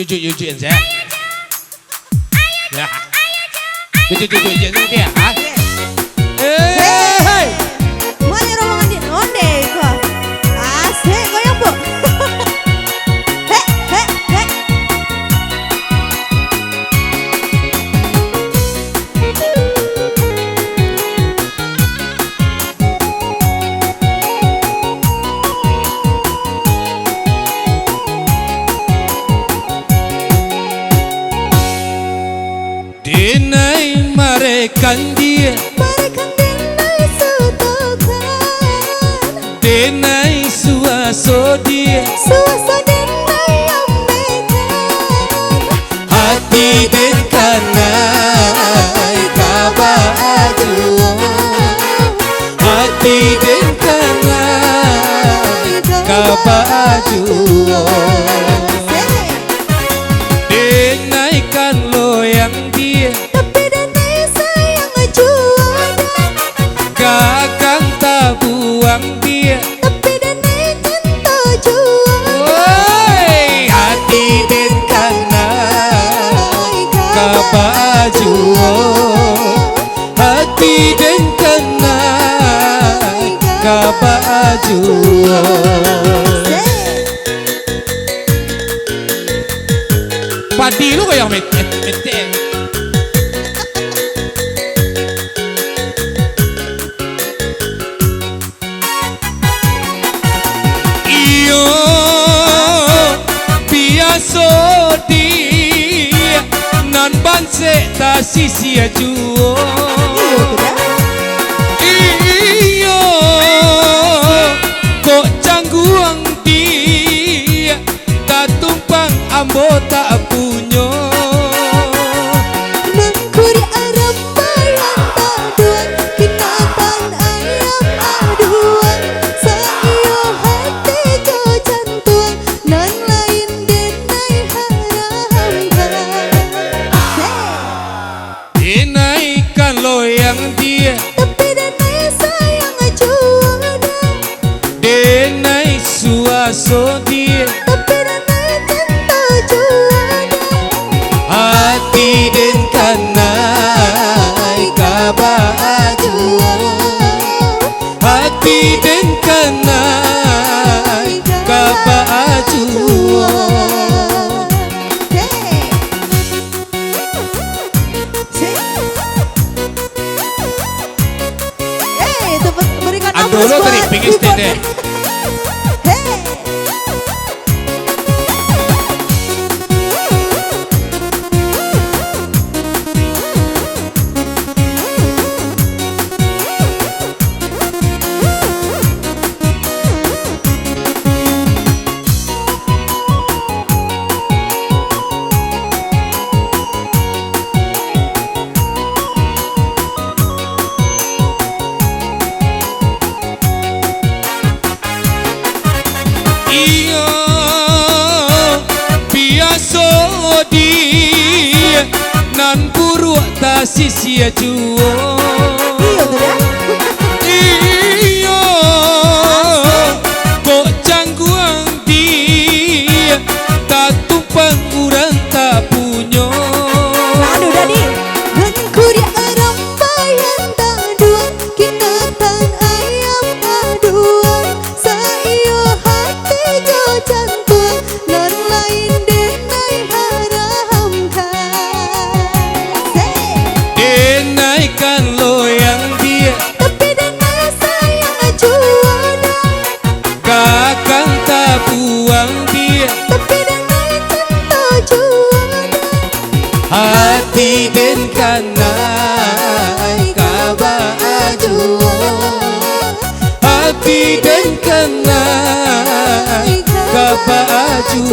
就有卷噻。呀，就演这个店啊。Hei, mana rombongan di onde kok? Asik goyang bu. Hei. Denai marekan dia, denai suaso dia, hati den kanai kabaju, hati den kanai kabaju. Denai kan loyang dia, tapi denai sayang juara, kakang tak buang dia. tapi denai cinta juara. Oi, hati den kanai kabaju, hati den kanai kabaju. Padi lu kayak metek. Iyo biasa dia nan banse ta sisia juo. Iyo kok cangguang dia tak tumpang ambo tak punyo. Mengkuri Arab bayang taduan, kinatan ayam aduan, saiyo hati jo jantuan, nan lain denai haram. Denai kan loyang dia, Tapi denai sayang juara, denai suaso dia, tapi denai cinta juara. hati den kanai kabaju, hati den kanai kabaju. Berikan Andolo aplaus tadi buat bikin stand deh. Hey. Iyo biasa dia nan buruk ta sisia juo. Iyo kok cangguang dia tak tumpang urang tak punyo. Aduh Dadi, mengkuri Arab bayang taduan, kinatan ayam aduan, saiyo hati jo jantuan, nan lain denai haramkan. Denai kan loyang dia, Tapi denai sayang juara, kakang tak buang dia, tapi denai cinta juara. hati den kanai kabaju, hati den kanai kabaju.